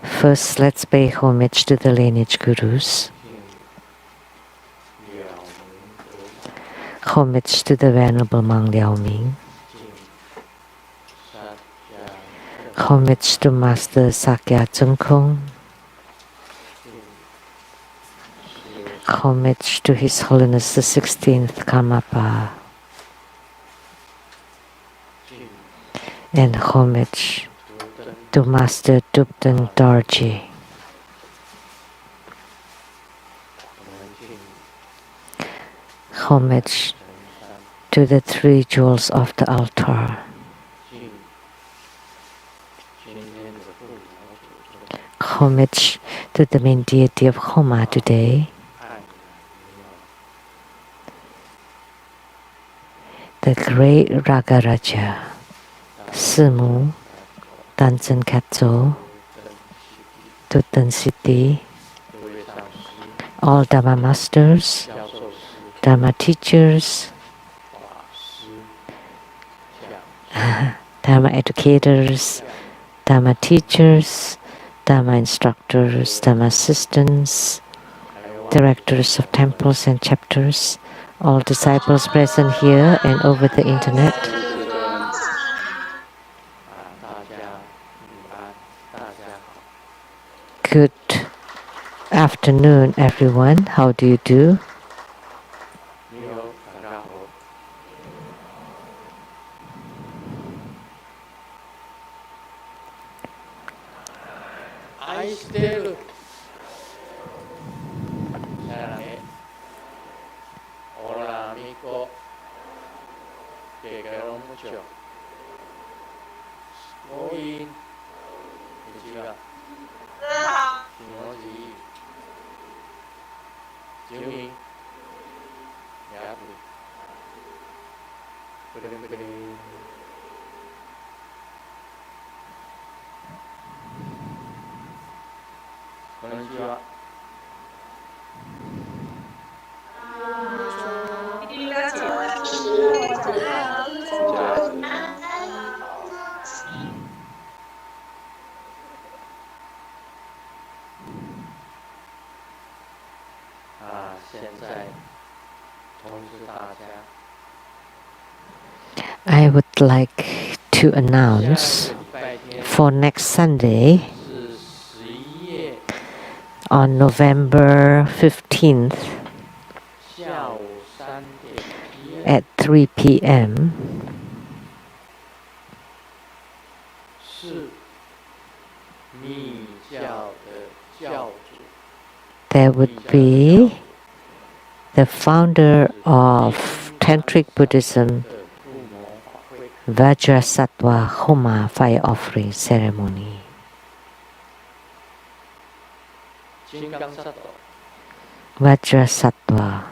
First, let's pay homage to the lineage gurus. Homage to the Venerable Monk Liao Ming. Homage to Master Sakya Tsung. Homage to His Holiness the 16th Karmapa. And homage to Master Dupten Dorji. Homage to the three jewels of the altar. Homage to the main deity of Homa today, the great Ragaraja, Simu, Tansen Katso, Tutten City, all Dharma masters, Dharma teachers, Dharma educators, Dharma teachers, Dharma instructors, Dharma assistants, directors of temples and chapters, all disciples present here and over the internet. Good afternoon, everyone. How do you do? I would like to announce for next Sunday on November 15th at 3 p.m. there would be the founder of Tantric Buddhism, Vajrasattva Homa fire offering ceremony. Vajrasattva.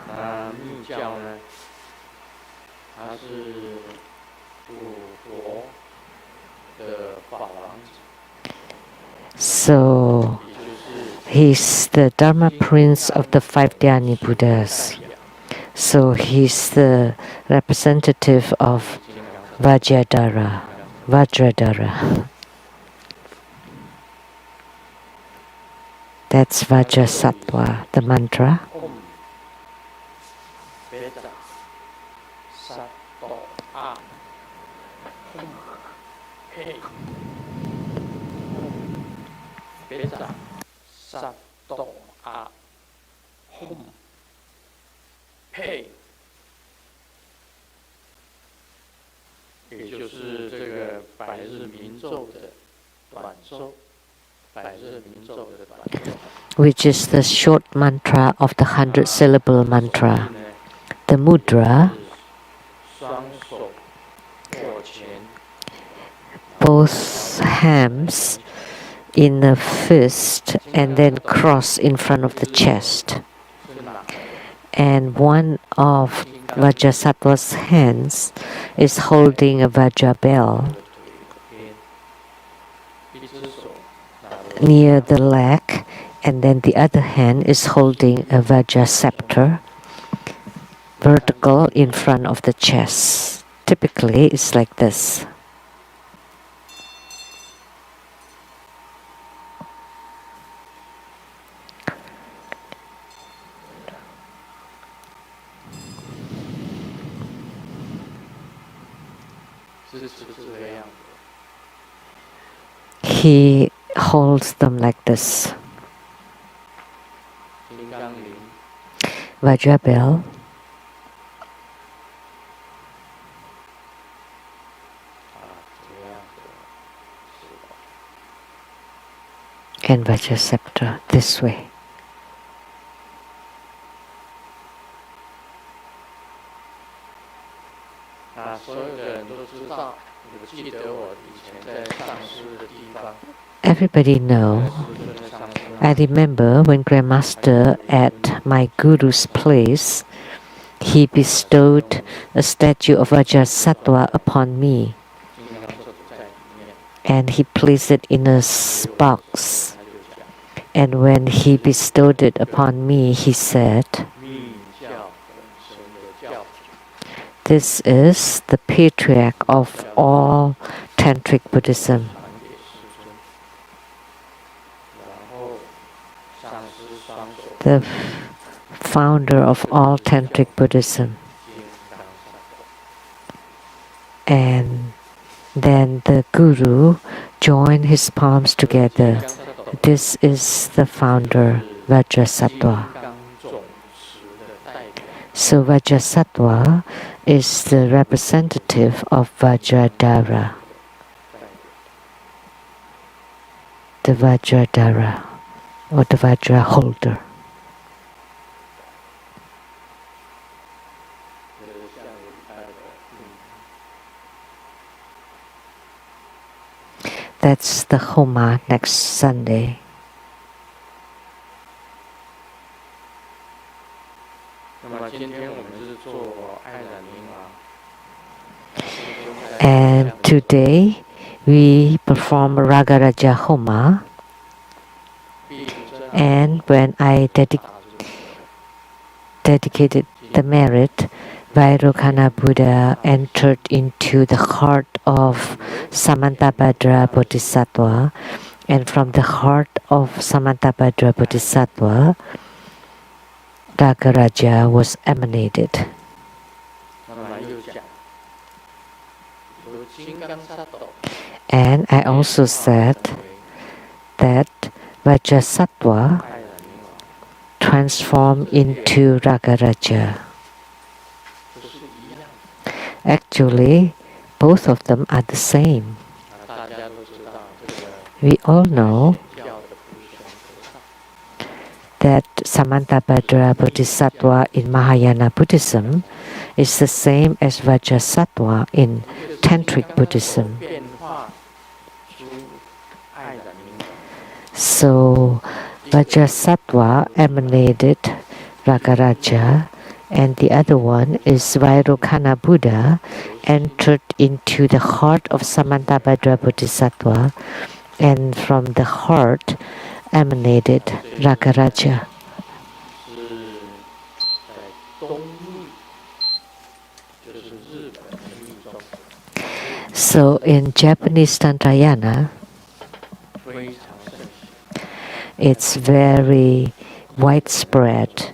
So he's the Dharma Prince of the five Dhyani Buddhas. So he's the representative of Vajradhara. That's Vajrasattva, the mantra. Which is the short mantra of the 100-syllable mantra. The mudra, both hands in a fist and then cross in front of the chest. And one of Vajrasattva's hands is holding a Vajra bell near the leg, and then the other hand is holding a Vajra scepter vertical in front of the chest. Typically, it's like this. He holds them like this. Vajra bell. And Vajra scepter this way. Everybody know. I remember when Grandmaster at my guru's place, he bestowed a statue of Vajrasattva upon me. And he placed it in a box. And when he bestowed it upon me, he said, "This is the patriarch of all Tantric Buddhism." The founder of all Tantric Buddhism. And then the Guru joined his palms together. This is the founder, Vajrasattva. So Vajrasattva is the representative of Vajradhara. The Vajradhara, or the Vajra holder. That's the Homa next Sunday. And today we perform Ragaraja Homa. And when I dedicated the merit, Vairocana Buddha entered into the heart of Samantabhadra Bodhisattva, and from the heart of Samantabhadra Bodhisattva, Ragaraja was emanated. And I also said that Vajrasattva transformed into Ragaraja. Actually, both of them are the same. We all know that Samantabhadra Bodhisattva in Mahayana Buddhism is the same as Vajrasattva in Tantric Buddhism. So Vajrasattva emanated Ragaraja, and the other one is Vairocana Buddha entered into the heart of Samantabhadra Bodhisattva, and from the heart emanated Ragaraja. So in Japanese Tantrayana, it's very widespread.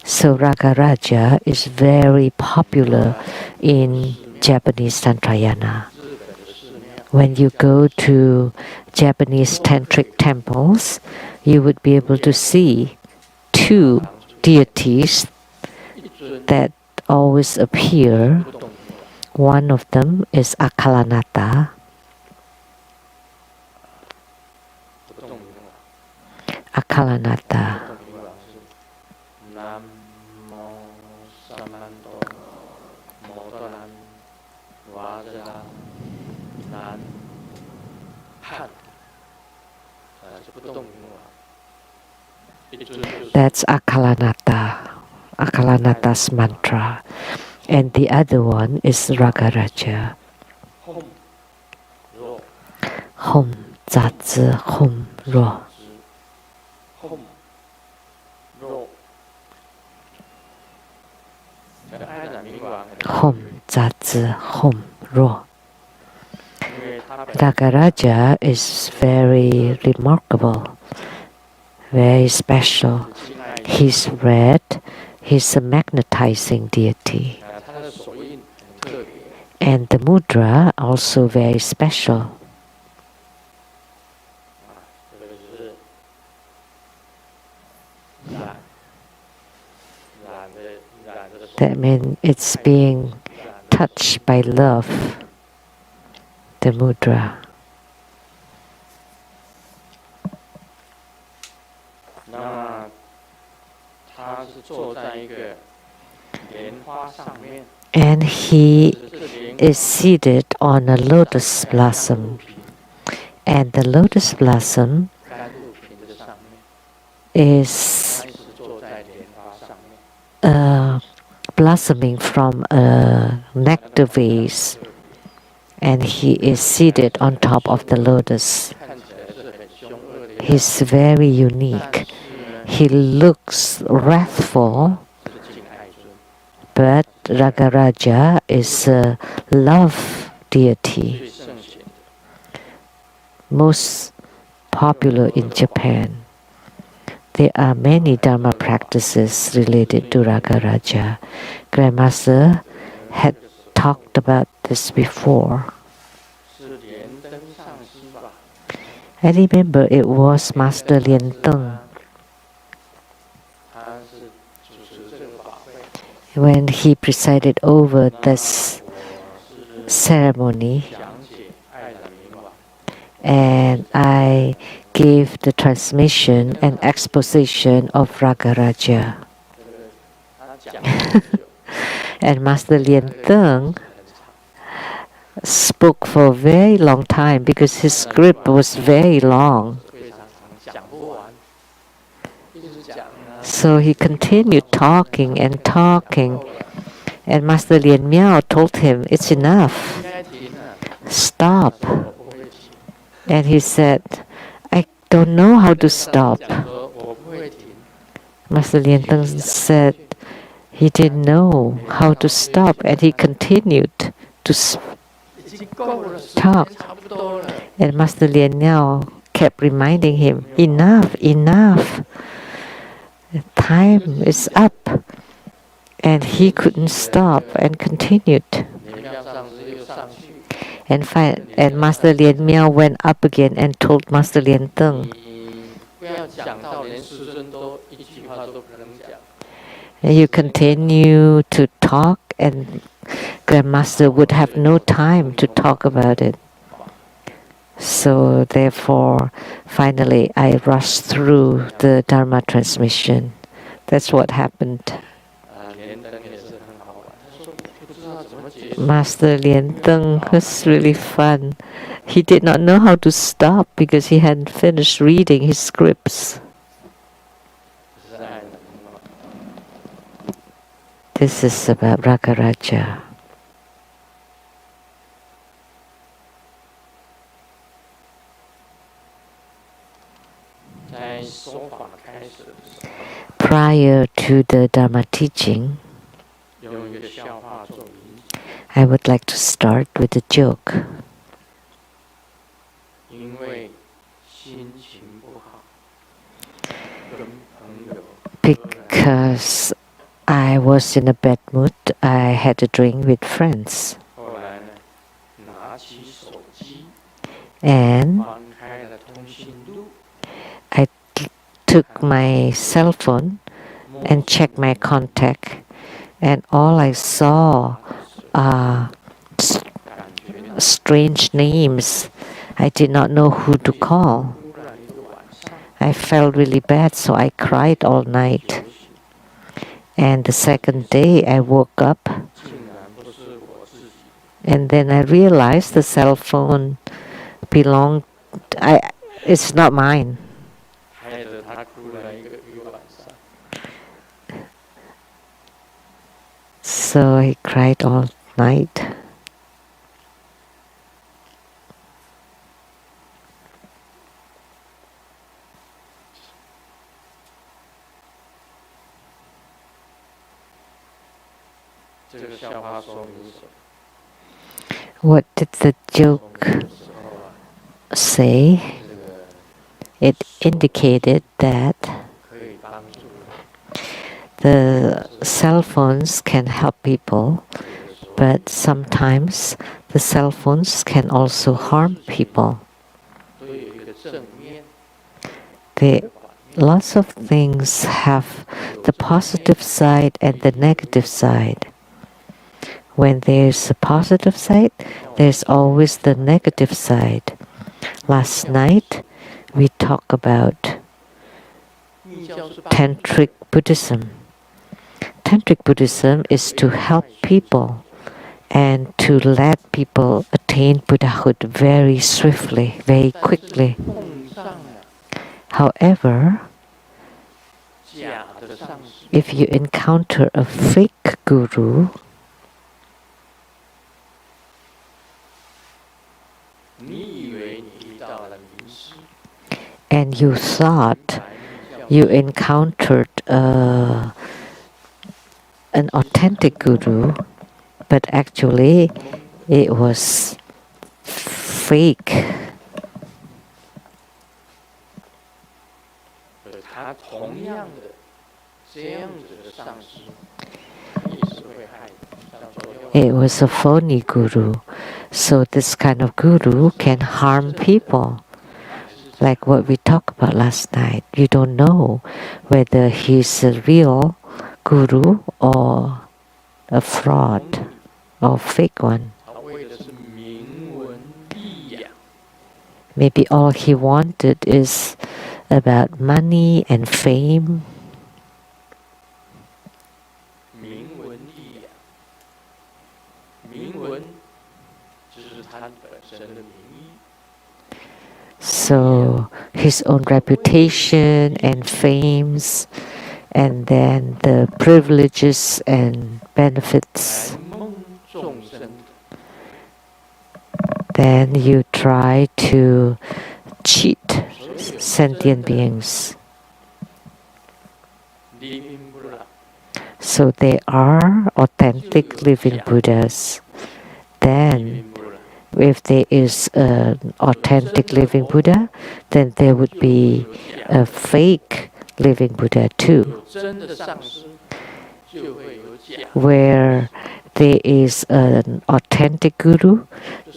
So Ragaraja is very popular in Japanese Tantrayana. When you go to Japanese tantric temples, you would be able to see two deities that always appear. One of them is Akalanata. Akalanata. That's Akalanata, Akalanata's mantra. And the other one is Ragaraja. Hom, Zazi, Hom, Ro. Hom, Zazi, Hom, Ro. Ragaraja is very remarkable, very special. He's red, he's a magnetizing deity. And the mudra also very special. That means it's being touched by love, the mudra. And he is seated on a lotus blossom. And the lotus blossom is blossoming from a nectar vase. And he is seated on top of the lotus. He's very unique. He looks wrathful, but Ragaraja is a love deity, most popular in Japan. There are many Dharma practices related to Ragaraja. Grandmaster had talked about this before. I remember it was Master Lien Teng. When he presided over this ceremony, and I gave the transmission and exposition of Ragaraja. And Master Lien Teng spoke for a very long time because his script was very long. So he continued talking and talking, and Master Lien Miao told him, "It's enough. Stop." And he said, "I don't know how to stop." Master Lien Teng said he didn't know how to stop, and he continued to talk. And Master Lien Miao kept reminding him, "Enough, enough. Time is up." And he couldn't stop and continued. And Master Lien Miao went up again and told Master Lien Teng, "You continue to talk and Grandmaster would have no time to talk about it." So therefore, finally, I rushed through the Dharma transmission. That's what happened. Master Lien Teng was really fun. He did not know how to stop because he hadn't finished reading his scripts. This is about Ragaraja. Prior to the Dharma teaching, I would like to start with a joke. Because I was in a bad mood, I had a drink with friends. And I took my cell phone and checked my contact, and all I saw are strange names. I did not know who to call. I felt really bad, so I cried all night. And the second day I woke up, and then I realized the cell phone it's not mine. So I cried all night. What did the joke say? It indicated that the cell phones can help people But sometimes the cell phones can also harm people. Lots of things have the positive side and the negative side. When there's a positive side, there's always the negative side. Last night, we talked about Tantric Buddhism. Tantric Buddhism is to help people and to let people attain Buddhahood very swiftly, very quickly. However, if you encounter a fake guru, and you thought you encountered an authentic guru, but actually it was fake. It was a phony guru. So this kind of guru can harm people. Like what we talked about last night. You don't know whether he's a real guru or a fraud or fake one. Maybe all he wanted is about money and fame. So his own reputation and fames, and then the privileges and benefits. Then you try to cheat sentient beings. So they are authentic living Buddhas. Then if there is an authentic living Buddha, then there would be a fake living Buddha too. Where there is an authentic guru,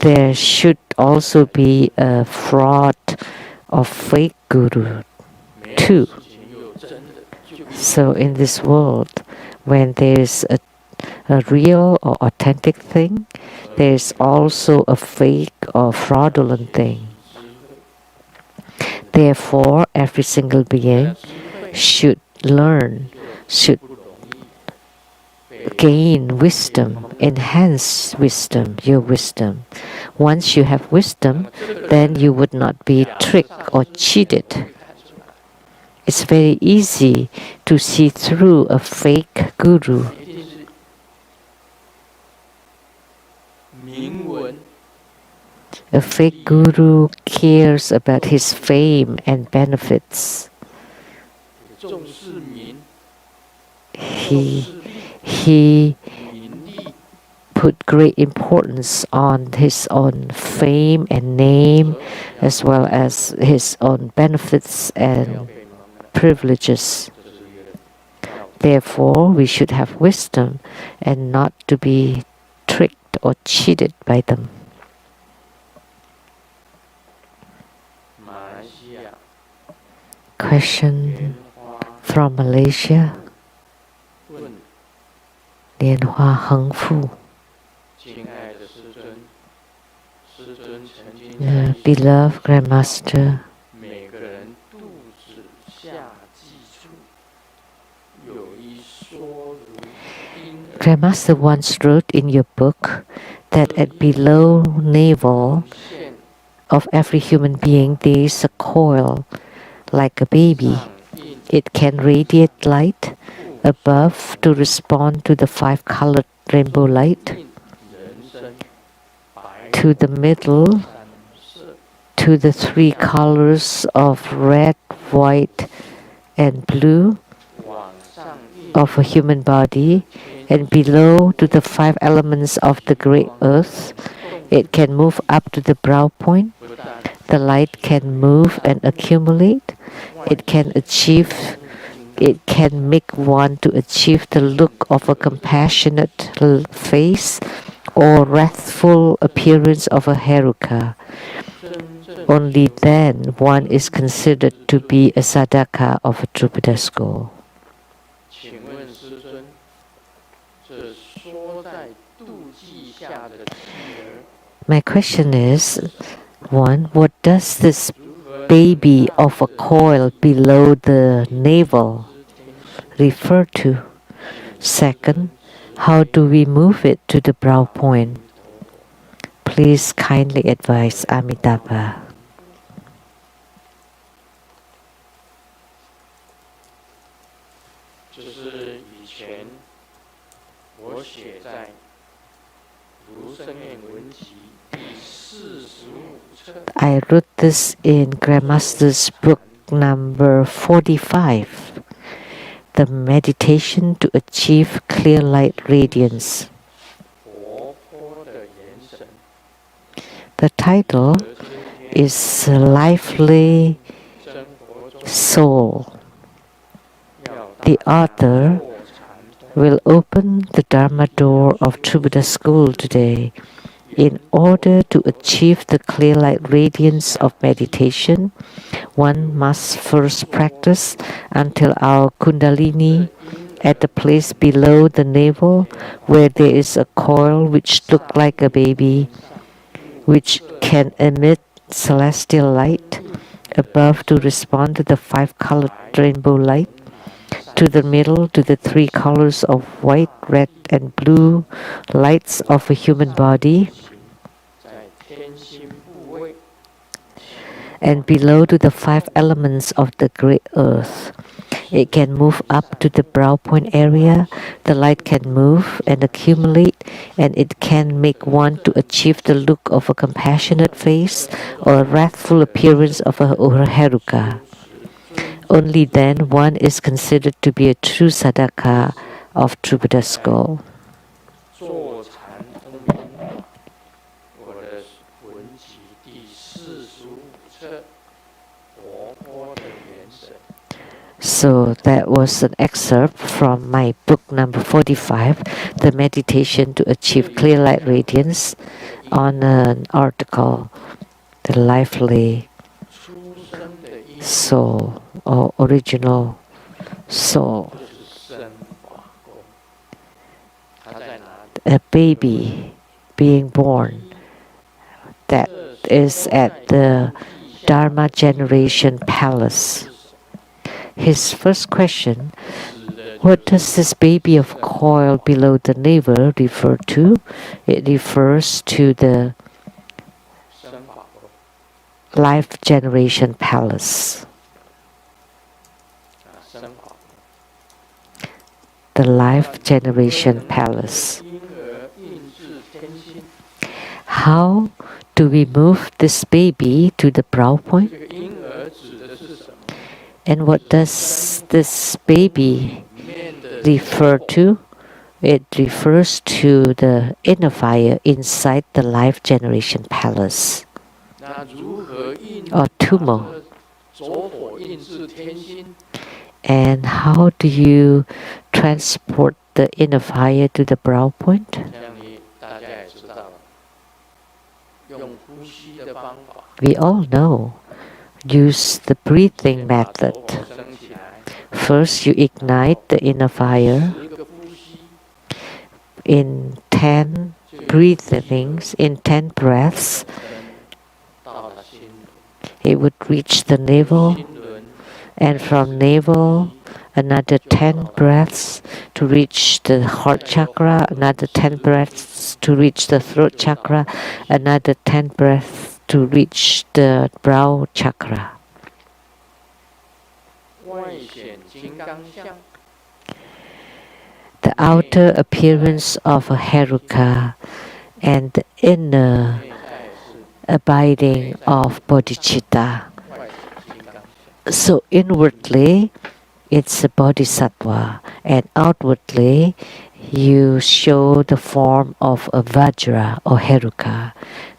there should also be a fraud or fake guru too. So in this world, when there is a real or authentic thing, there is also a fake or fraudulent thing. Therefore, every single being should learn, should gain wisdom, enhance wisdom, your wisdom. Once you have wisdom, then you would not be tricked or cheated. It's very easy to see through a fake guru. A fake guru cares about his fame and benefits. He put great importance on his own fame and name, as well as his own benefits and privileges. Therefore, we should have wisdom and not to be tricked or cheated by them. Question from Malaysia. Lian Hua Heng Fu. Beloved Grandmaster, Grandmaster once wrote in your book that at below navel of every human being there is a coil like a baby. It can radiate light above to respond to the 5-colored rainbow light, to the middle, to the 3 colors of red, white, and blue of a human body, and below to the 5 elements of the great earth. It can move up to the brow point. The light can move and accumulate. It can make one to achieve the look of a compassionate face or wrathful appearance of a Heruka. Only then one is considered to be a Sadaka of a Jupiter school. My question is, one, what does this baby of a coil below the navel refer to? Second, how do we move it to the brow point? Please kindly advise Amitabha. 这是以前我写在如生愿文集第45册。 I wrote this in Grandmaster's book number 45, The Meditation to Achieve Clear Light Radiance. The title is Lively Soul. The author will open the Dharma door of Tribhuda school today. In order to achieve the clear light radiance of meditation, one must first practice until our Kundalini at the place below the navel where there is a coil which looks like a baby, which can emit celestial light above to respond to the 5-colored rainbow light, to the middle to the 3 colors of white, red, and blue lights of a human body, and below to the 5 elements of the great earth. It can move up to the brow point area. The light can move and accumulate, and it can make one to achieve the look of a compassionate face or a wrathful appearance of a Heruka. Only then one is considered to be a true Sadaka of Tribhuda school. So that was an excerpt from my book number 45, The Meditation to Achieve Clear Light Radiance, on an article, The Lively Soul, or Original Soul. A baby being born that is at the Dharma Generation Palace. His first question, what does this baby of coil below the navel refer to? It refers to the Life Generation Palace. The Life Generation Palace. How do we move this baby to the brow point? And what does this baby refer to? It refers to the inner fire inside the Life Generation Palace, or tumor. And how do you transport the inner fire to the brow point? We all know. Use the breathing method. First, you ignite the inner fire in 10 breathings, in 10 breaths. It would reach the navel, and from navel, another 10 breaths to reach the heart chakra, another 10 breaths to reach the throat chakra, another 10 breaths to reach the brow chakra. The outer appearance of a Heruka and the inner abiding of bodhicitta. So inwardly, it's a bodhisattva, and outwardly, you show the form of a Vajra or Heruka.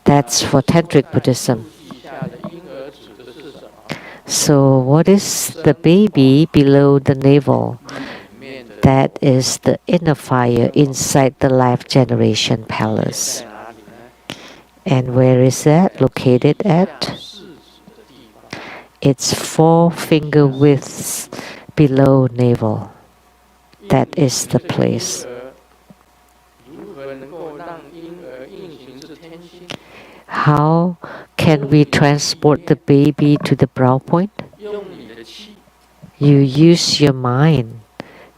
That's for Tantric Buddhism. So what is the baby below the navel That is the inner fire inside the life generation palace. And where is that located at? It's 4 finger widths below navel. That is the place. How can we transport the baby to the brow point? You use your mind.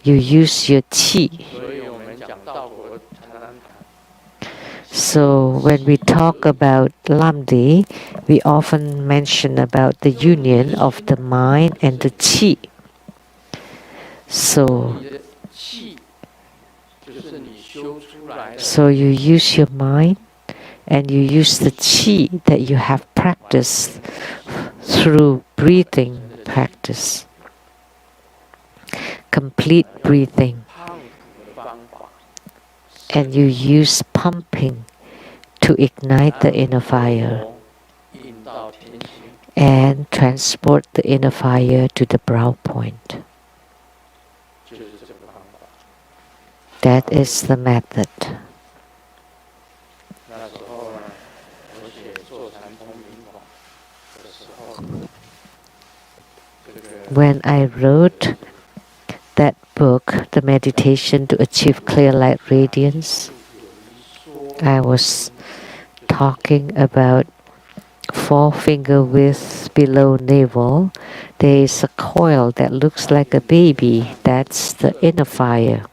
You use your qi. So when we talk about Lamdre, we often mention about the union of the mind and the qi. So you use your mind and you use the qi that you have practiced through breathing practice. Complete breathing. And you use pumping to ignite the inner fire and transport the inner fire to the brow point. That is the method. When I wrote that book, The Meditation to Achieve Clear Light Radiance, I was talking about 4 finger width below navel. There is a coil that looks like a baby. That's the inner fire.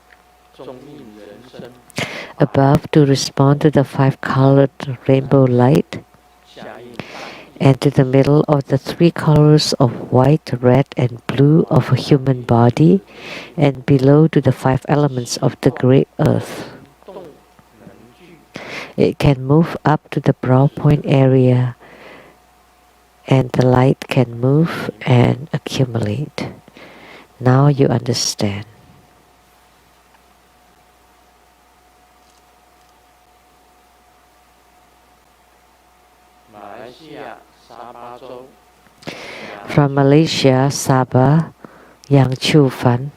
Above to respond to the 5-colored rainbow light, and to the middle of the 3 colors of white, red, and blue of a human body, and below to the 5 elements of the great earth. It can move up to the brow point area, and the light can move and accumulate. Now you understand. From Malaysia, Sabah, Yang Chu Fan.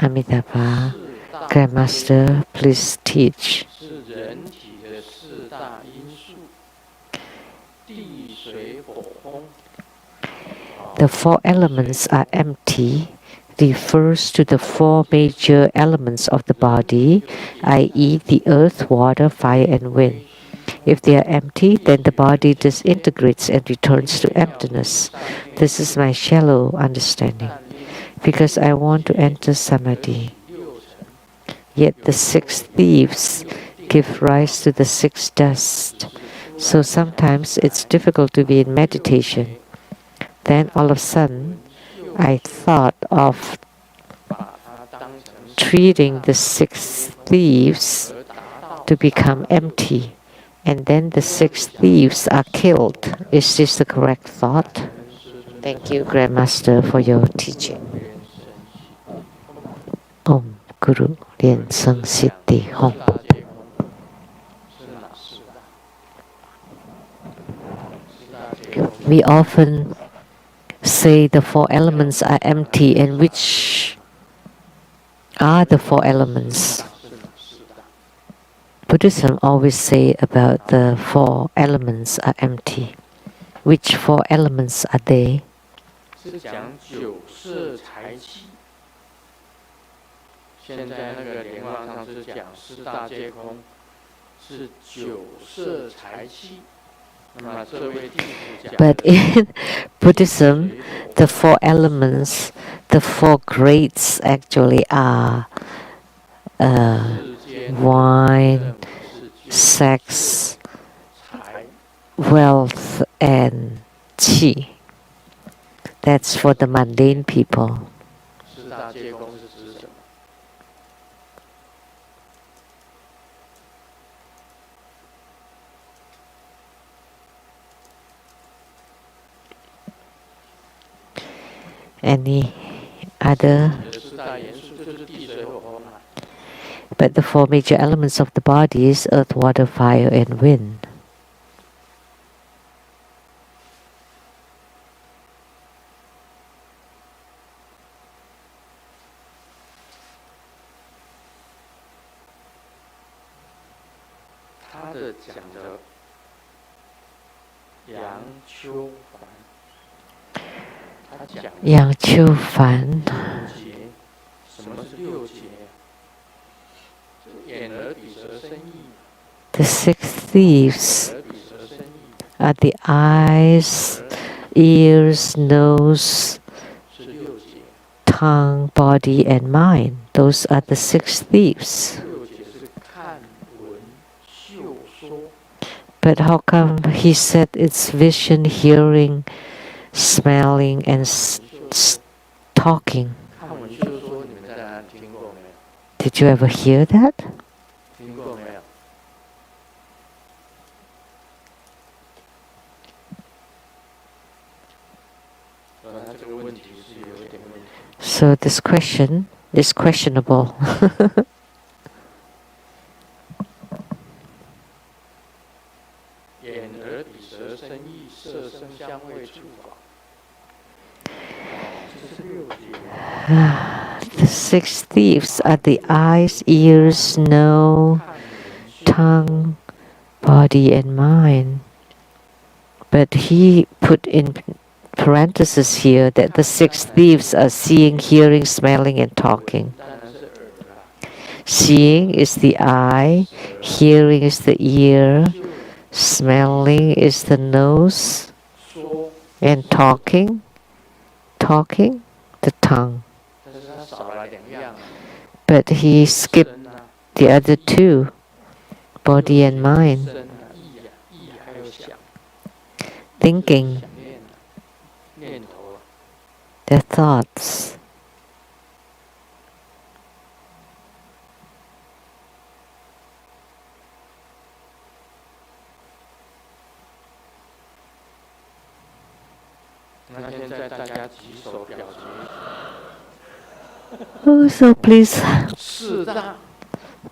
Amitabha, Grandmaster, please teach. The 4 elements are empty refers to the 4 major elements of the body, i.e. the earth, water, fire, and wind. If they are empty, then the body disintegrates and returns to emptiness. This is my shallow understanding, because I want to enter Samadhi. Yet the 6 thieves give rise to the 6 dust. So sometimes it's difficult to be in meditation. Then all of a sudden, I thought of treating the 6 thieves to become empty, and then the 6 thieves are killed. Is this the correct thought? Thank you, Grandmaster, for your teaching. Om Guru Lien Seng Siddhi Hong. We often say the 4 elements are empty, and which are the 4 elements? Buddhism always say about the 4 elements are empty. Which 4 elements are they? But in Buddhism, the 4 elements, the 4 grades actually are wine, sex, wealth, and qi. That's for the mundane people. Any other? But the 4 major elements of the body is earth, water, fire, and wind. 他的讲的杨秋凡，他讲杨秋凡六节，什么是六节？就眼耳鼻舌身意。The 6 thieves 眼耳鼻舌身意 are the eyes, ears, nose, 是六节， tongue, body, and mind. Those are the 6 thieves. 六节是看闻嗅说。But how come he said it's vision, hearing, smelling, and talking? 看闻嗅说，你们在哪里听过没有？ Did you ever hear that? 听过没有？他这个问题是有点问题。 So this question is questionable. 眼耳鼻舌身意色声香味触法，这是六节。 The 6 thieves are the eyes, ears, nose, tongue, body, and mind. But he put in parentheses here that the 6 thieves are seeing, hearing, smelling, and talking. 当然是耳啦， Seeing is the eye, hearing is the ear, smelling is the nose, 说， and talking the tongue. 但是他少了两样啊， But he skipped 身啊， the other 2, body and mind, 身啊，意啊，意还有想， thinking, 想念啊，念头啊。 their thoughts. 那现在大家举手表决。 Oh, so please 四大，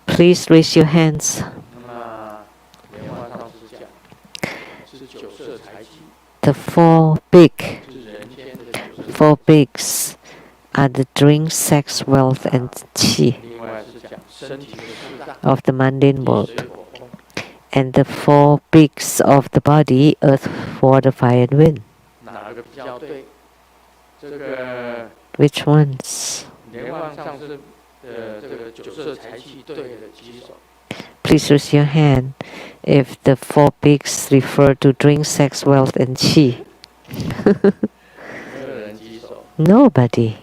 raise your hands. 那么莲花上师讲是九色财气， The 4 big, 是人间的九色。 4 bigs are the drink, sex, wealth, and qi 另外是讲身体的四大， of the mundane 地 world. 水火风。 And the 4 bigs of the body, earth, water, fire, and wind. 哪个比较对？这个 Which ones? 莲花上师的这个九色财气对的举手。 Please raise your hand if the 4 bigs refer to drink, sex, wealth, and qi. 没有人举手， Nobody.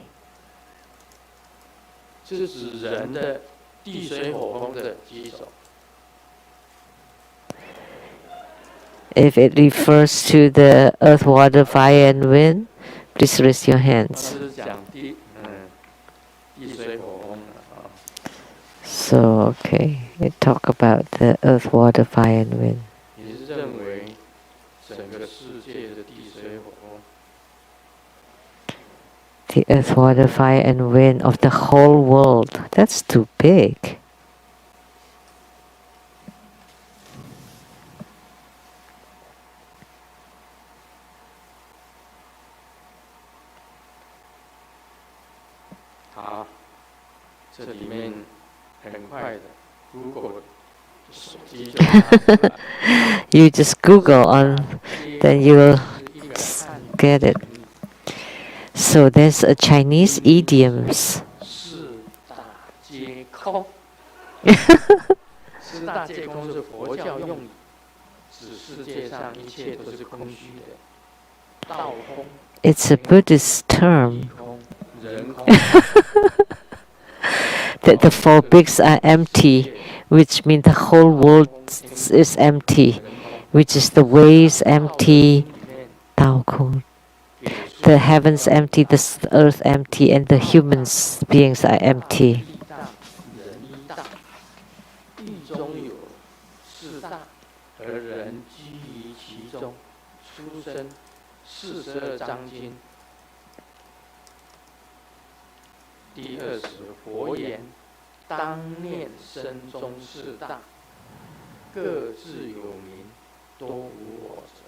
是指人的地水火风的举手。 If it refers to the earth, water, fire, and wind, please raise your 他 hands. 是讲地水火风的啊。 So, okay, we talk about the earth, water, fire, and wind. 你是认为整个世界的地水火风， The earth, water, fire, and wind of the whole world. That's too big. 好，这里面很快的 ，Google 手机就拿出来。 You just Google on, then you will 是一个汉语 get it. So there's a Chinese idioms. 四大皆空。四大皆空是佛教用语，指世界上一切都是空虚的，道空、 It's a Buddhist term 地空、人空。 that the 4 bigs are empty, which means the whole world is empty, which is the waves empty, Tao Kung. The heavens empty, the earth empty, and the humans beings are empty. 人一大，地中有四大，而人居于其中。出生42章经第20佛言：当念身中四大，各自有名，多无我者。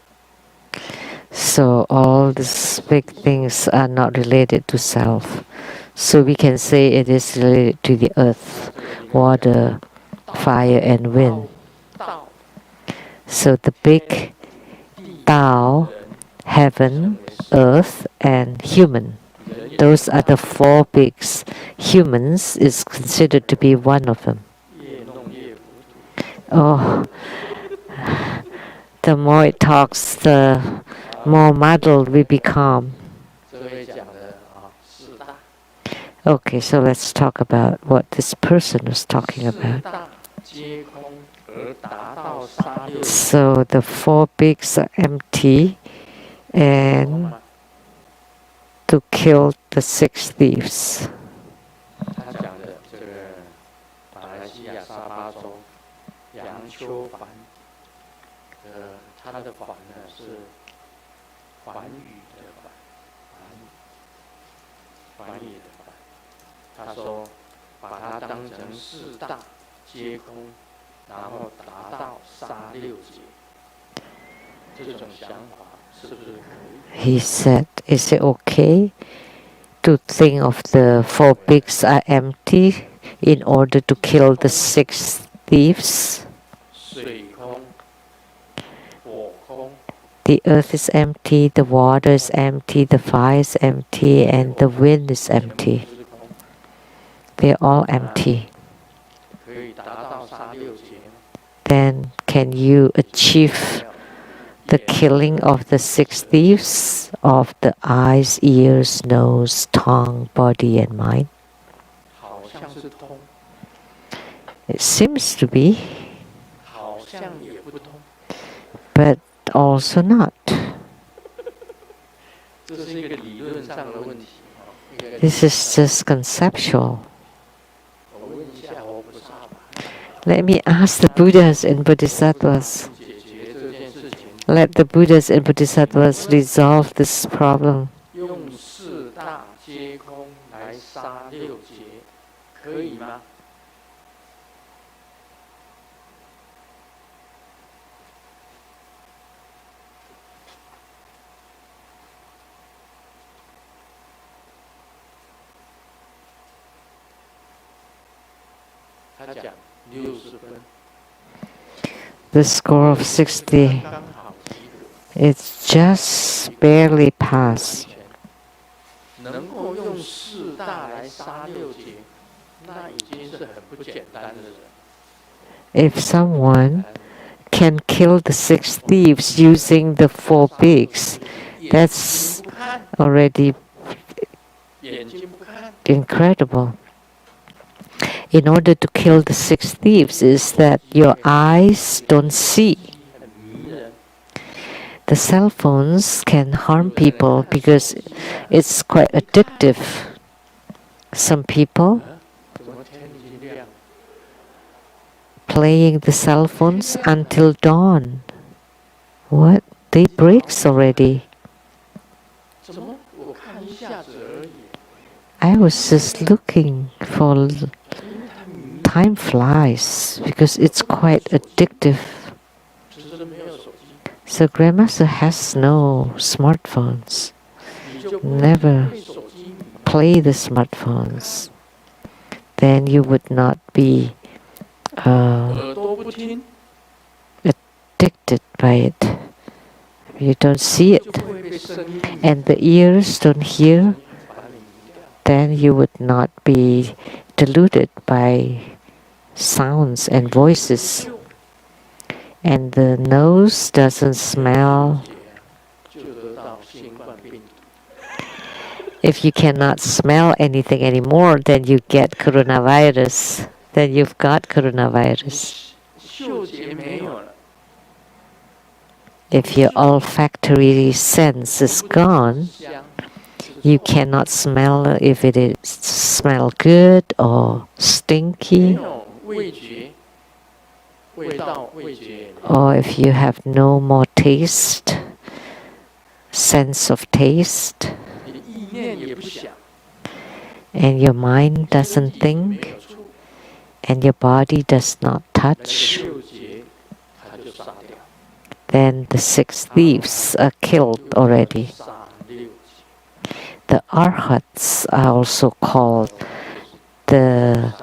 So all these big things are not related to self. So we can say it is related to the earth, water, fire, and wind. 道 So the big Tao, heaven, earth, and human. Those are the four bigs. Humans is considered to be one of them. Oh, the more it talks, the more muddled we become. Okay, so let's talk about what this person was talking about. So the four bigs are empty and to kill the six thieves. He said, is it okay to think of the four pigs are empty in order to kill the six thieves? The earth is empty, the water is empty, the fire is empty, and the wind is empty. They're all empty. Then can you achieve the killing of the six thieves of the eyes, ears, nose, tongue, body, and mind? It seems to be, but also not. This is just conceptual. Let me ask the Buddhas and Bodhisattvas. Let the Buddhas and Bodhisattvas resolve this problem. The score of 60, it's just barely passed. If someone can kill the six thieves using the four pigs, that's already incredible. In order to kill the six thieves is that your eyes don't see. The cell phones can harm people because it's quite addictive. Some people playing the cell phones until dawn. What? Day breaks already. I was just looking for time flies because it's quite addictive. So Grandmaster has no smartphones. Never play the smartphones. Then you would not be addicted by it. You don't see it. And the ears don't hear. Then you would not be deluded by sounds and voices. And the nose doesn't smell. If you cannot smell anything anymore, then you get coronavirus. Then you've got coronavirus. If your olfactory sense is gone, you cannot smell if it is smell good or stinky. Or if you have no more taste, sense of taste, and your mind doesn't think, and your body does not touch, then the six thieves are killed already. The arhats are also called the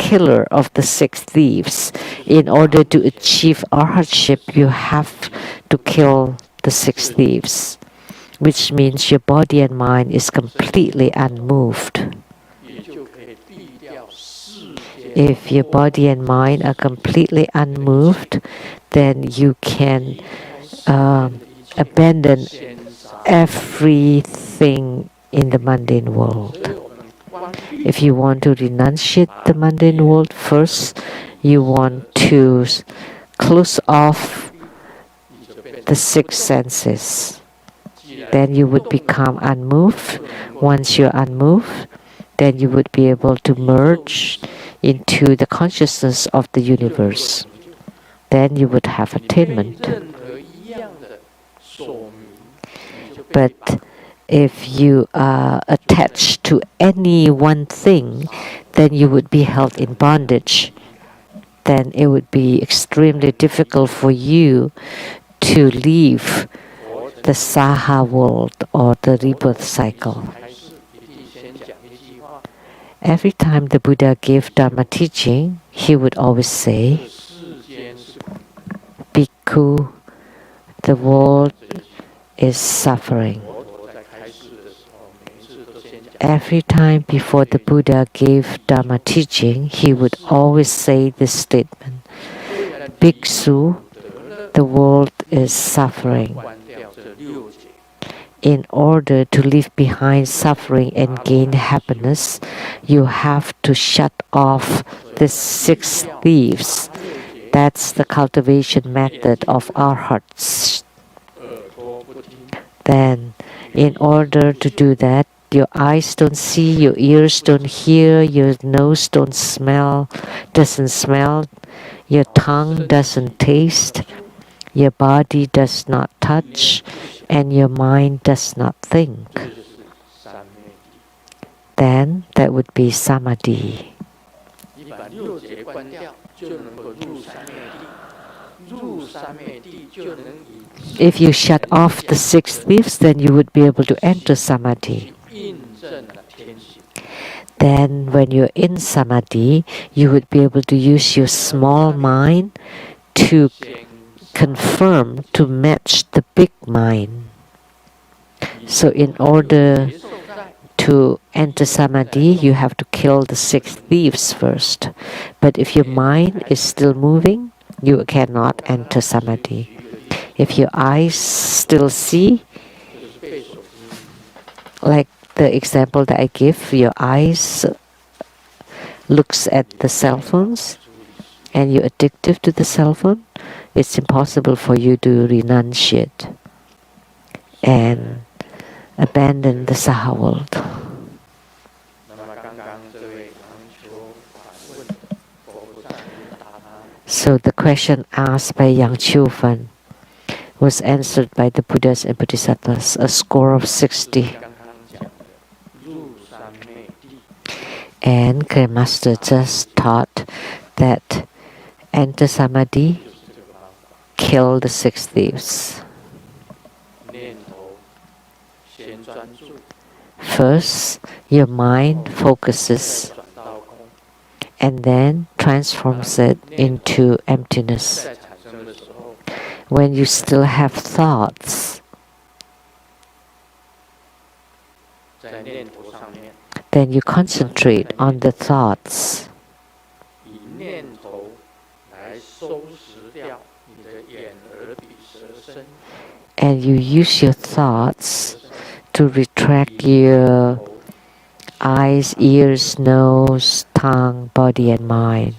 killer of the six thieves. In order to achieve arhatship, you have to kill the six thieves, which means your body and mind is completely unmoved. If your body and mind are completely unmoved, then you can abandon everything in the mundane world. If you want to renunciate the mundane world, first you want to close off the six senses. Then you would become unmoved. Once you're unmoved, then you would be able to merge into the consciousness of the universe. Then you would have attainment. But if you are attached to any one thing, then you would be held in bondage. Then it would be extremely difficult for you to leave the Saha world or the rebirth cycle. Every time the Buddha gave Dharma teaching, he would always say, Bhikkhu, the world is suffering. Every time before the Buddha gave Dharma teaching, he would always say this statement, Bhikkhu, the world is suffering. In order to leave behind suffering and gain happiness, you have to shut off the six thieves. That's the cultivation method of our hearts. Then, in order to do that, your eyes don't see, your ears don't hear, your nose doesn't smell, your tongue doesn't taste, your body does not touch, and your mind does not think. Then that would be samadhi. If you shut off the six thieves, then you would be able to enter samadhi. Then when you're in samadhi, you would be able to use your small mind to confirm, to match the big mind. So in order to enter samadhi, you have to kill the six thieves first. But if your mind is still moving, you cannot enter samadhi. If your eyes still see, like the example that I give, your eyes looks at the cell phones and you're addictive to the cell phone, it's impossible for you to renunciate and abandon the Saha world. So the question asked by Yang Chu-fan was answered by the Buddhas and Bodhisattvas, a score of 60. And Grand Master just taught that enter samadhi, kill the six thieves. First, your mind focuses and then transforms it into emptiness. When you still have thoughts, then you concentrate on the thoughts. And you use your thoughts to retract your eyes, ears, nose, tongue, body, and mind.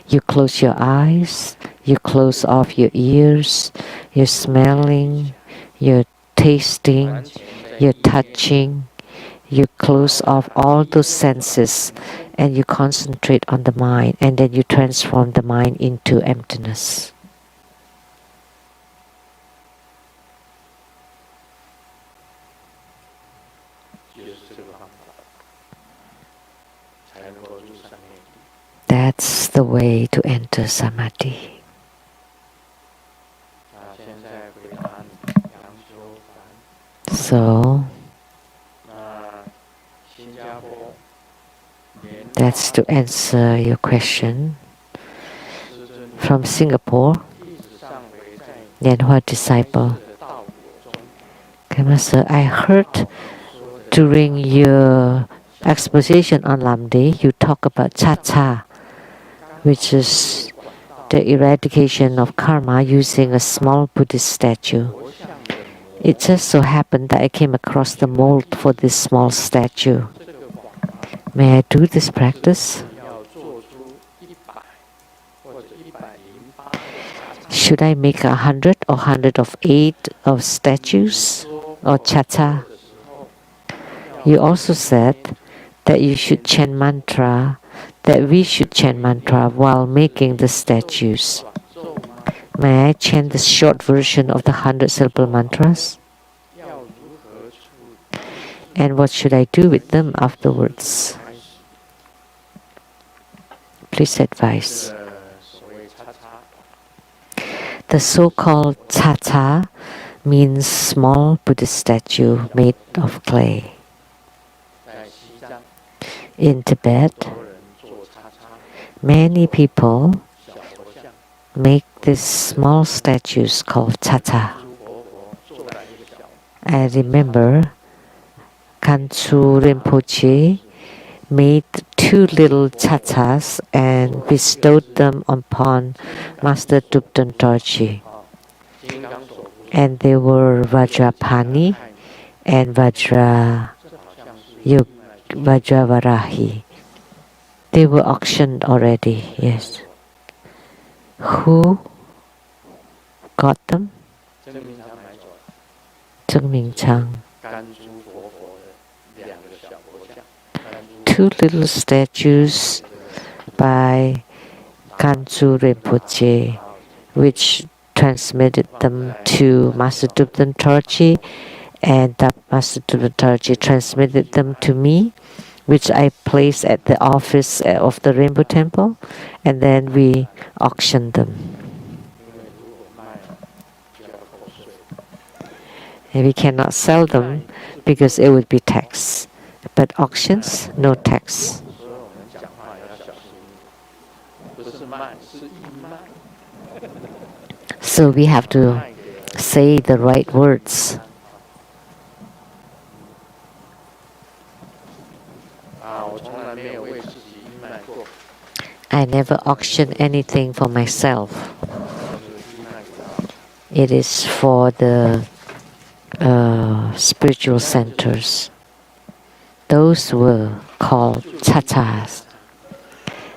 You close your eyes, you close off your ears, you're smelling, you're tasting, you're touching. You close off all those senses and you concentrate on the mind, and then you transform the mind into emptiness. That's the way to enter samadhi. So, That's to answer your question. 师尊 From Singapore, 弟子上回在 Yanhua 开 disciple. 示的道果中， Master, I heard 说的 during your exposition on Lamdre, you talk about cha-cha, which is 管道 the eradication of karma using a small Buddhist statue. 佛像的模 It just so happened that I came across the mold for this small statue. 这个广法 May I do this practice? 要做出100或者108个叉叉， Should I make 100 or 108 of statues 说 or 佛 cha-cha? 的时候， You also said that you should chant mantra, that we should chant mantra while making the statues. 短咒吗？ May I chant the short version of the 100 syllable mantras? 要如何处 And what should I do with them afterwards? 开始？ Please advise. 所谓叉叉， The so-called cha-cha means small Buddhist statue made of clay. 在西藏， In Tibet, 多人做叉叉， many people 小佛像， make these small statues called cha-cha. 诸活佛做了一个小， I remember Kanchu Rinpoche made 2 little cha-chas and bestowed them upon Master Tupten Dorji. 金刚手扶， And they were Vajrapani and 这好像是 Yug Vajravarahi. They were auctioned already, yes. Who got them? 真名堂买走了， Zheng Mingchang. 甘珠佛佛的2个小佛像，甘珠 2 little statues by Kanchu Rinpoche, which transmitted them to Master Tupten Dorji, and that Master Tupten Dorji transmitted them to me, which I placed at the office of the Rainbow Temple, and then we auctioned them. 因为如果卖了，就要扣税。 And we cannot sell them because it would be tax. But auctions, no tax. 所以我们讲话要小心一点，不是卖，是义卖。 So we have to 卖给了 say the right words. 我从来没有为自己义卖过， I never auction anything for myself. 就是义卖给他。 It is for the spiritual centers. Those were called cha-chas.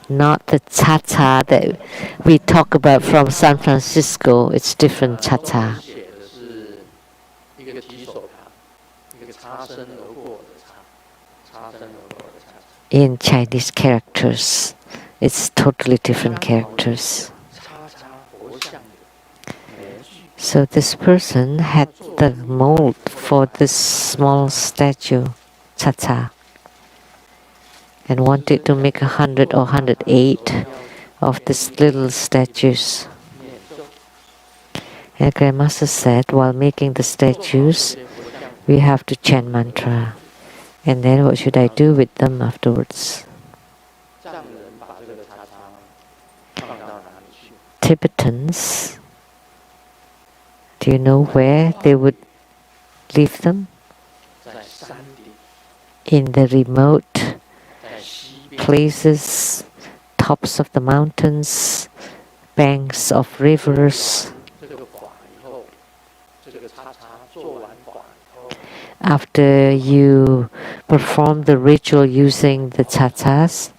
Not the cha-cha that we talk about from San Francisco. It's different cha-cha. 写的是一个提手旁，一个擦身而过的擦，擦身而过的擦。 In Chinese characters, it's totally different characters. 擦擦佛像的连续， So this person had the mold for this small statue, cha-cha, and wanted to make 100 or 108 of these little statues. 念咒， And Grandmaster said, while making the statues, 这些佛像 we have to chant mantra. And then what should I do with them afterwards? 藏人把这个叉叉放到哪里去？ Tibetans, do you know where they would leave them? 在山顶， In the remote 在西边， places, tops of the mountains, banks of rivers. 这个法以后，这个叉叉做完法以后， After you perform the ritual using the cha-chas,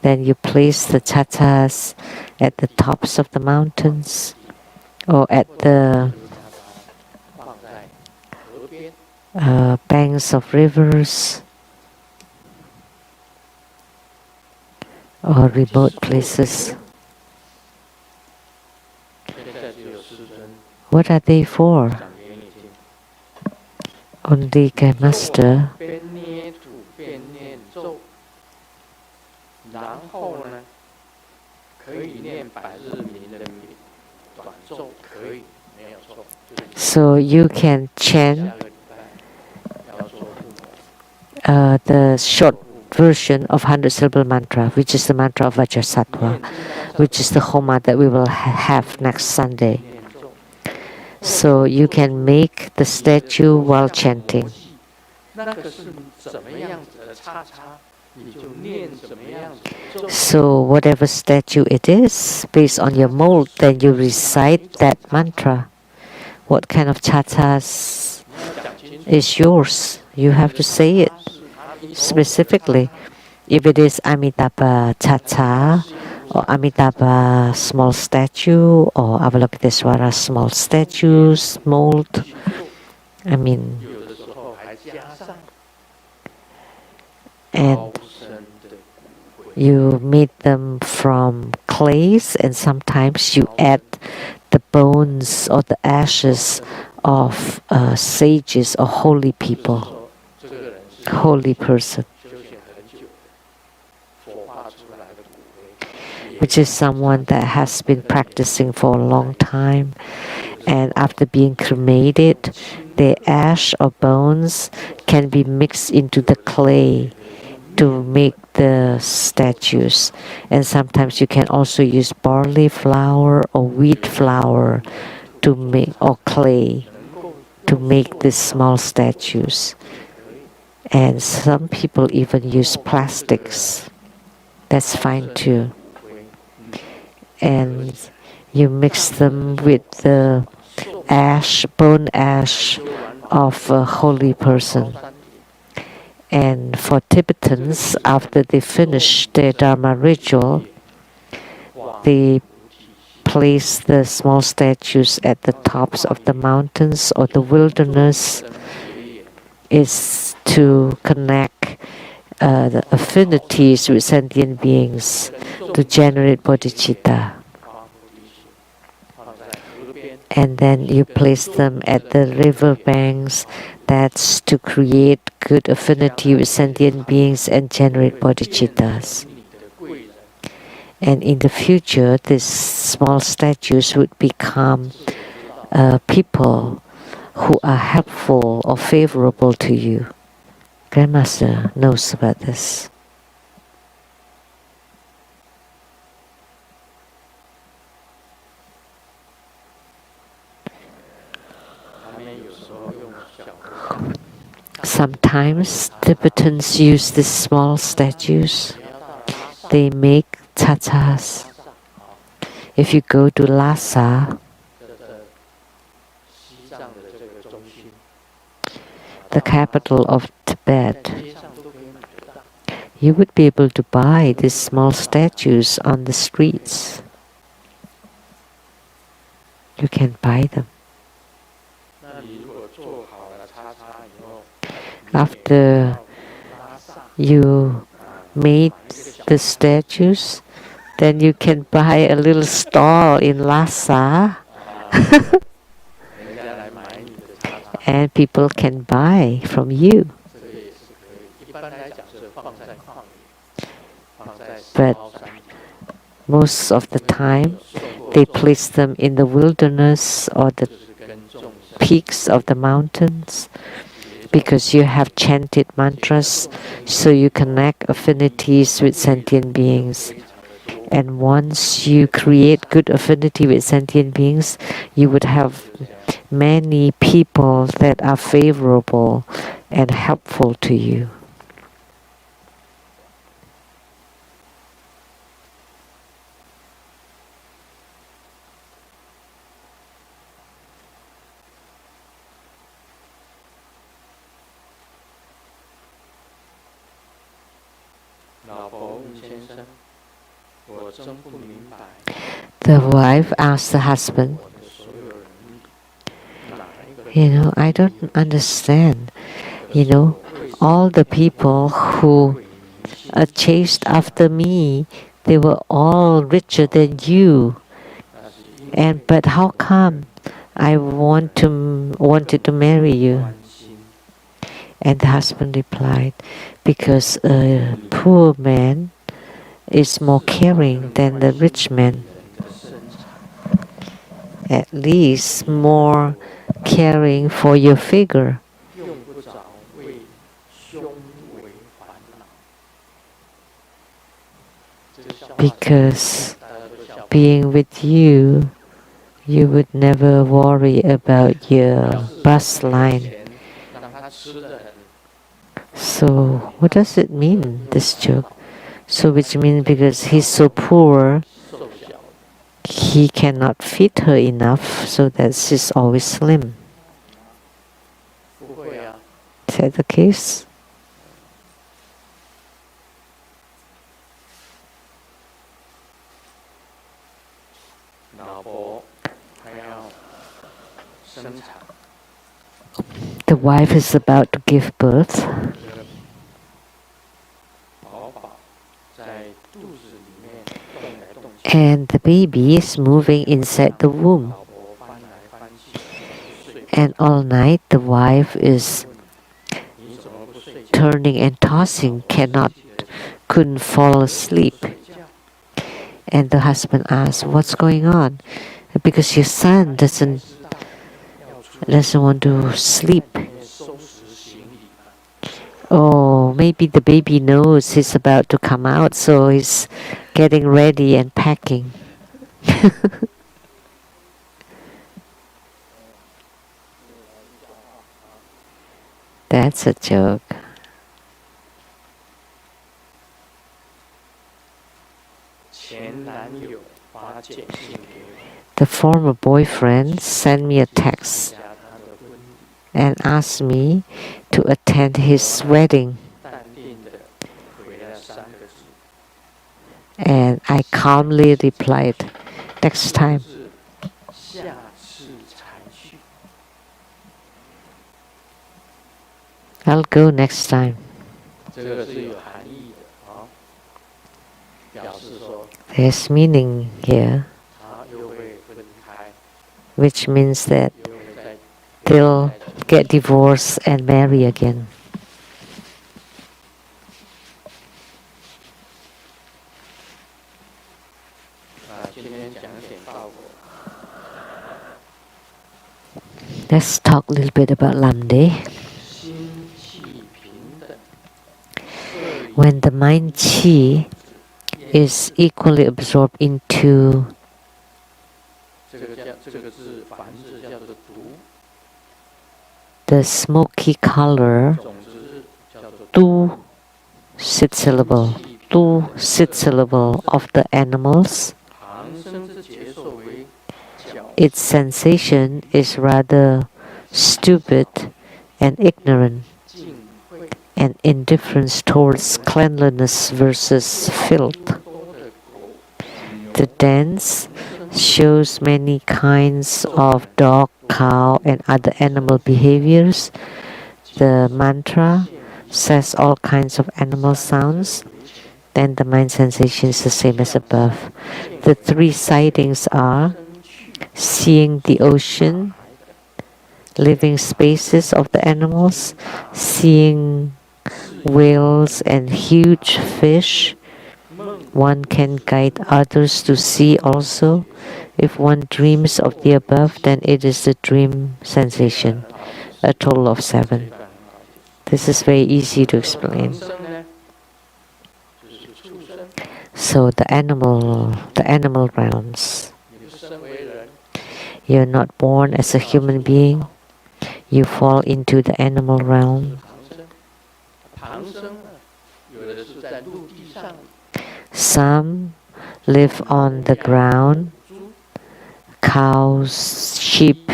then you place the cha-chas at the tops of the mountains or at the 放在河边， banks of rivers or remote places. 现在只有师尊 What are they for? 讲给你听。 Only Master 边捏土边念咒，然后呢，可以念百日明的短咒，可以没有错。就是 so you can 下 chant 个礼拜要做父母， the short version of 100 syllable mantra, which is the mantra of Vajrasattva, which is the Homa that we will have next Sunday. So you can make the statue while chanting. So whatever statue it is, based on your mold, then you recite that mantra. What kind of chatas is yours? You have to say it specifically. If it is Amitabha Chacha, or Amitabha small statue, or Avalokitesvara small statues, mold, and you made them from clays, and sometimes you add the bones or the ashes of sages or holy people, holy person, which is someone that has been practicing for a long time, and after being cremated, the ash or bones can be mixed into the clay to make the statues. And sometimes you can also use barley flour or wheat flour to make, or clay, to make these small statues. And some people even use plastics. That's fine too. And you mix them with the ash, bone ash of a holy person. And for Tibetans, after they finish their Dharma ritual, they place the small statues at the tops of the mountains or the wilderness, is to connect the affinities with sentient beings to generate bodhicitta. And then you place them at the river banks. That's to create good affinity with sentient beings and generate bodhicittas. And in the future, these small statues would become people who are helpful or favorable to you. Grandmaster knows about this. Sometimes Tibetans use these small statues. They make chachas. If you go to Lhasa, the capital of Tibet, you would be able to buy these small statues on the streets. You can buy them. After you made the statues, then you can buy a little stall in Lhasa and people can buy from you. But most of the time, they place them in the wilderness or the peaks of the mountains, because you have chanted mantras, so you connect affinities with sentient beings. And once you create good affinity with sentient beings, you would have many people that are favorable and helpful to you. The wife asked the husband, I don't understand. All the people who chased after me, they were all richer than you. But how come I wanted to marry you? And the husband replied, because a poor man is more caring than the rich man. At least more caring for your figure. because being with you, you would never worry about your bus line. So, what does it mean, this joke? So, which means because he's so poor, he cannot feed her enough, so that she's always slim. Is that the case? The wife is about to give birth, and the baby is moving inside the womb. And all night the wife is turning and tossing, couldn't fall asleep. And the husband asks, "What's going on?" Because your son doesn't want to sleep. Oh, maybe the baby knows he's about to come out, so he's getting ready and packing. That's a joke. The former boyfriend sent me a text and asked me to attend his wedding. And I calmly replied, "Next time." I'll go next time. There's meaning here, which means that they'll get divorced and marry again. Let's talk a little bit about Lamdre. When the mind qi is equally absorbed into the smoky color, tu sit syllable, of the animals, its sensation is rather stupid and ignorant, and indifference towards cleanliness versus filth. The dance shows many kinds of dog, cow, and other animal behaviors. The mantra says all kinds of animal sounds. Then the mind sensation is the same as above. The three sightings are seeing the ocean, living spaces of the animals, seeing whales and huge fish. One can guide others to see also. If one dreams of the above, then it is the dream sensation, a total of 7. This is very easy to explain. So the animal realms. You're not born as a human being. You fall into the animal realm. Some live on the ground. Cows, sheep,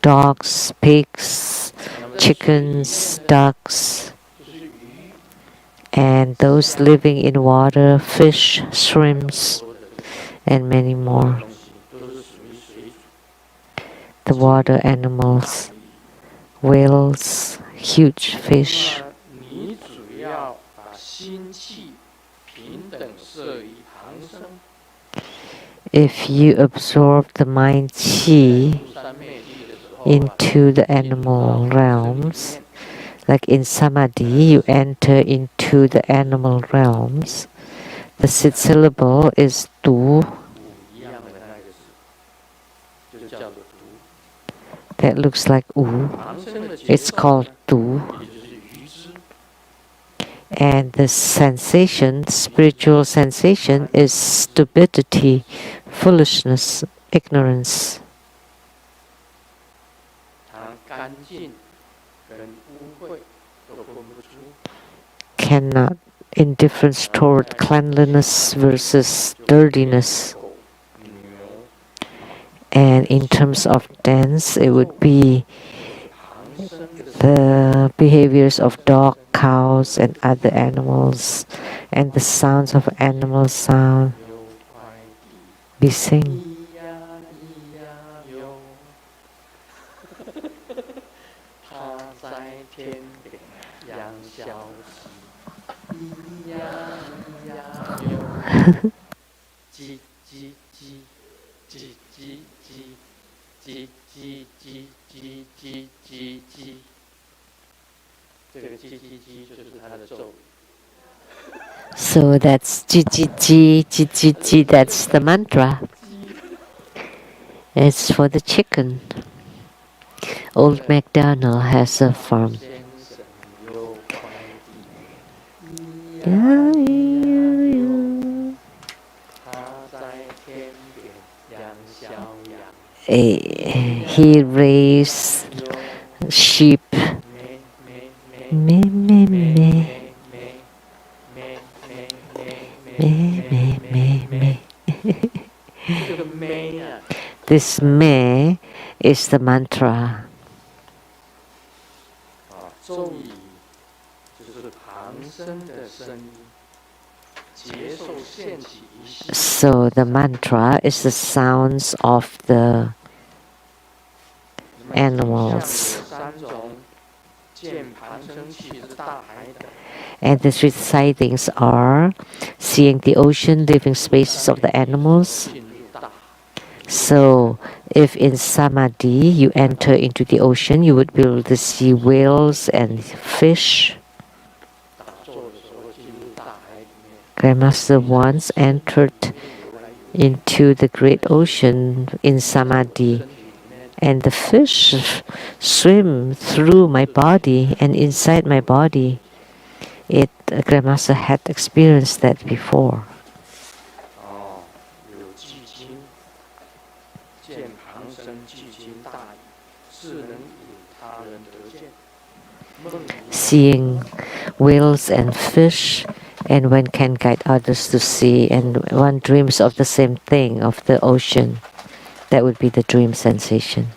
dogs, pigs, chickens, ducks, and those living in water, fish, shrimps, and many more. The water animals, whales, huge fish. If you absorb the mind qi into the animal realms, like in samadhi, you enter into the animal realms. The sit syllable is tu. That looks like u. It's called tu. And the sensation, spiritual sensation, is stupidity, foolishness, ignorance. 常干净跟污秽都分不出， Cannot indifference toward cleanliness versus dirtiness. 狗、牛、 And in terms of dance, it would be 旁生的 the behaviors of dog, cows, and other animals, and the sounds of animal sound. 有快递， We sing. 咿呀咿呀哟，它在天边养小鸡，咿呀咿呀哟，叽叽叽，叽叽叽，叽叽叽叽叽叽叽，这个叽叽叽就是它的咒语。 So that's ji ji ji ji ji ji. That's the mantra. It's for the chicken. Old MacDonald has a farm. 先生有快递，咿呀 Yeah, 咿呀 yeah, 哟， yeah. 他在天边养小羊， He raised 哟 sheep. 咩咩咩 Me, me, 咩 me, 咩咩咩咩 me, 咩 me, 咩 me, 咩， me. 这个咩啊， This me is the mantra. 咒语就是旁生的声音，接受现起一系。 So the mantra is the sounds of the animals. 三种，见旁生气是大海的。 And the three sightings are seeing the ocean, living spaces of the animals. So, if in samadhi you enter into the ocean, you would be able to see whales and fish. Grandmaster once entered into the great ocean in samadhi, and the fish swim through my body and inside my body. Grandmaster had experienced that before. 有寂静，见旁生寂静大矣，是能引他人得见。梦里 Seeing whales and fish, and one can guide others to see, and one dreams of the same thing, of the ocean. That would be the dream sensation.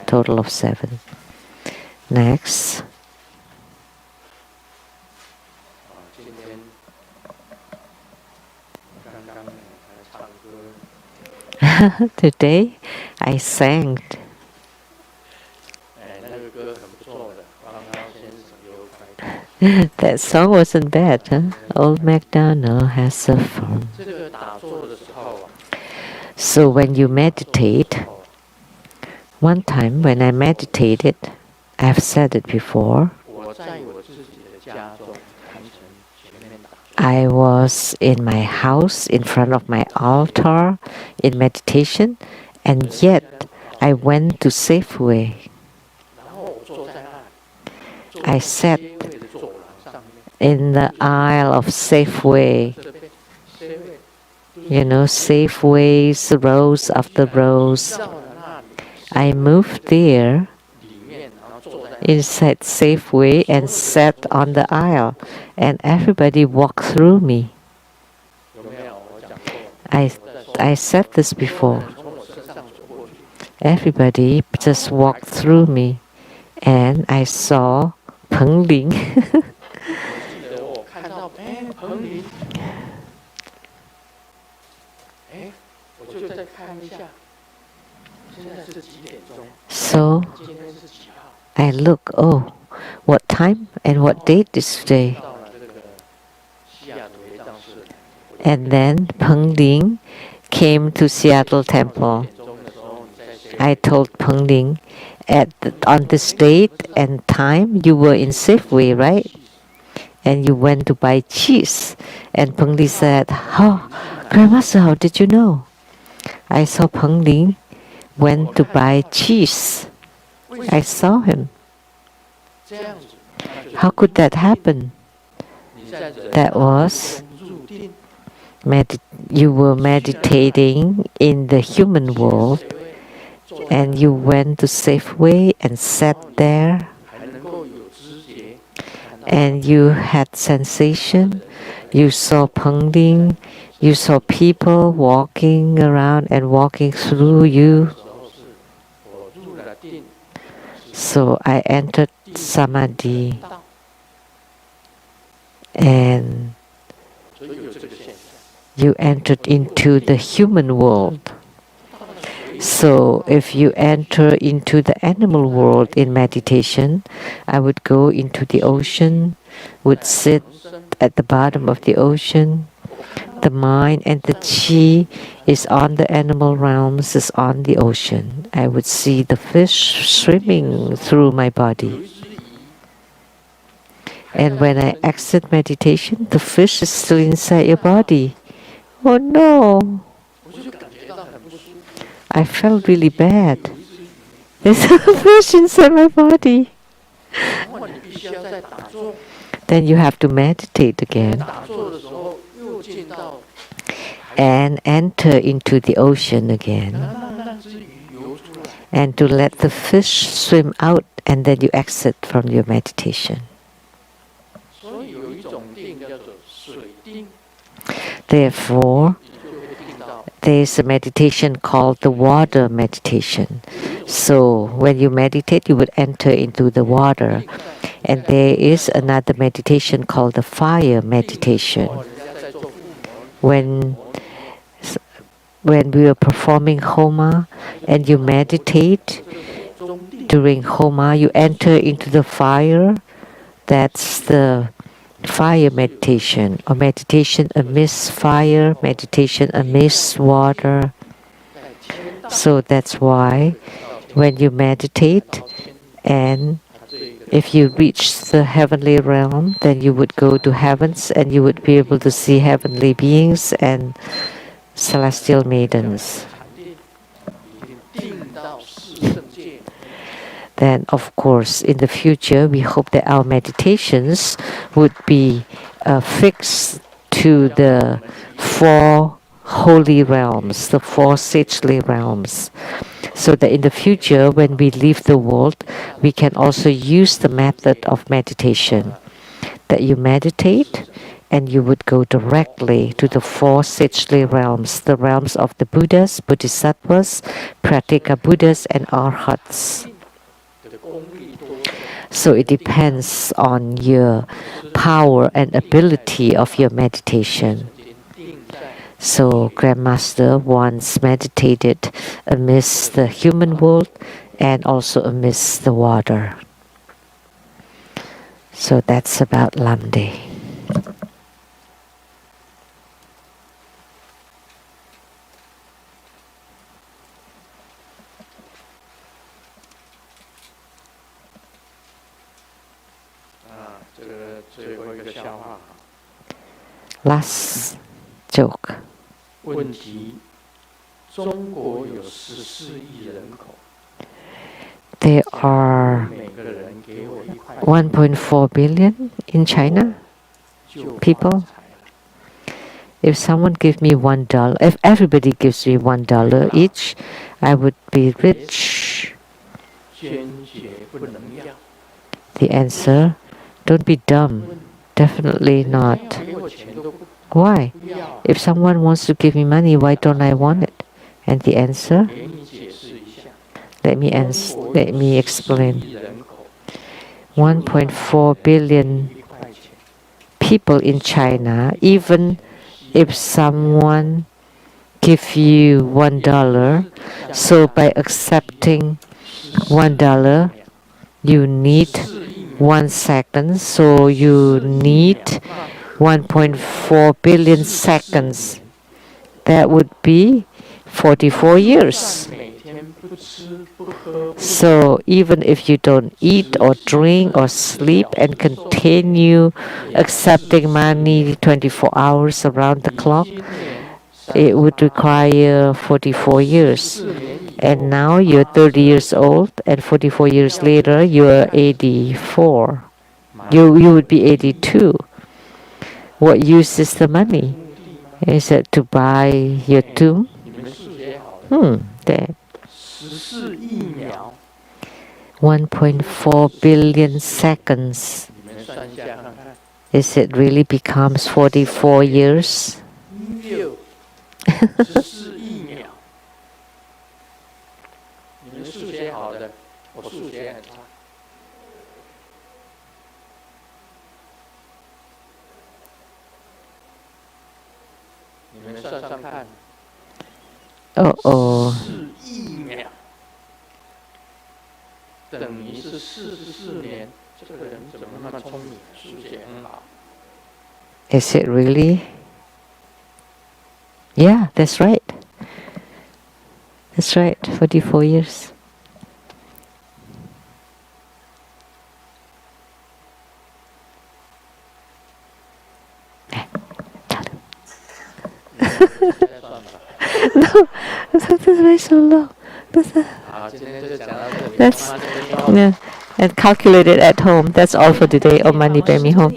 Total of 7. Next. 今天刚刚还唱歌， Today I sang. 那个歌很不错的，刚刚先生有快递。 That song wasn't bad, huh? Old MacDonald has a farm. 这个打坐的时候啊， So when you meditate, one time when I meditated, I've said it before, 我在我自己的家中坛城前面打坐， I was in my house in front of my altar in meditation, and yet I went to Safeway. 然后我坐在那里，坐 I 在 sat 街位的走廊上面， in the aisle of Safeway. 这边街位 You know, Safeways, rows after rows. 到了那里， I moved there 里面然后坐在 inside Safeway and sat on the aisle, and everybody walked through me. 有没有？我讲过， I said this before. 从我身上走过去， Everybody just walked through me, and I saw Peng Ling. 我记得我看到彭林，我就再看一下，现在是几点钟？ So 今天是几号？ I look, oh, what time and what date is today? 到了这个西雅图雷藏寺， And then Peng Ling came to Seattle Temple. 点钟的时候你在谁？ I told Peng Ling, on this date and time, you were in Safeway, right? And you went to buy cheese. And Peng Ling said, oh, Grandmaster, how did you know? I saw Peng Ling went to buy cheese. I saw him. 这样子，那就是 How could that happen? 你 That was you were meditating in the human world, and you went to Safeway and sat there, and you had sensation. You saw Pengling, you saw people walking around and walking through you. So I entered Samadhi, and you entered into the human world. So if you enter into the animal world in meditation, I would go into the ocean, would sit at the bottom of the ocean. The mind and the chi is on the animal realms, is on the ocean. I would see the fish swimming through my body. And when I exit meditation, the fish is still inside your body. Oh no! I felt really bad. There's a fish inside my body. Then you have to meditate again and enter into the ocean again, and to let the fish swim out, and then you exit from your meditation. Therefore, there is a meditation called the water meditation. So when you meditate, you would enter into the water. And there is another meditation called the fire meditation. When we are performing Homa and you meditate, during Homa you enter into the fire. That's the fire meditation, or meditation amidst fire, meditation amidst water. So that's why when you meditate, and if you reach the heavenly realm, then you would go to heavens and you would be able to see heavenly beings and celestial maidens. Then, of course, in the future, we hope that our meditations would be fixed to the four holy realms, the four sagely realms, so that in the future, when we leave the world, we can also use the method of meditation. That you meditate, and you would go directly to the four sagely realms, the realms of the Buddhas, Bodhisattvas, Pratyeka Buddhas, and Arhats. So it depends on your power and ability of your meditation. So Grandmaster once meditated amidst the human world and also amidst the water. So that's about Lamdre. Last joke. 问题：中国有14亿人口， There are 每个人给我1块 1.4 billion in China 就 people. If someone gives me $1, if everybody gives me $1 each, I would be rich. 坚决不能要。 The answer: don't be dumb. Definitely not. 给我钱都不 Why? 要， If someone wants to give me money, why don't I want it? And the answer: 给你解释一下。 let me explain. 人口 1.4 billion 1块钱， people in China. Even if someone give you $1, so by accepting $1, you need 1 second. So you need 1.4 billion seconds. That would be 44 years. 每天不吃不喝不 So even if you don't eat or drink or sleep and continue accepting money 24 hours around the clock, 今年 it would require 44 years. 4年以 And now you're 30 years old, and 44 years later you're 84. You would be 82. What use is the money? Is it to buy your tomb? 你们数学好的， There. 14亿秒， 1.4 billion seconds. 你们算一下看看， Is it really becomes 44 years? 14亿秒。你们数学好的，我数学很差。你们算算看， Uh-oh. 4亿秒，等于是44年。这个人怎么那么聪明？数学很好。 Is it really? Yeah, that's right. That's right, 44 years. No, that's very so low. That's yeah, and calculate it at home. That's all for today on Money Pay Me Home.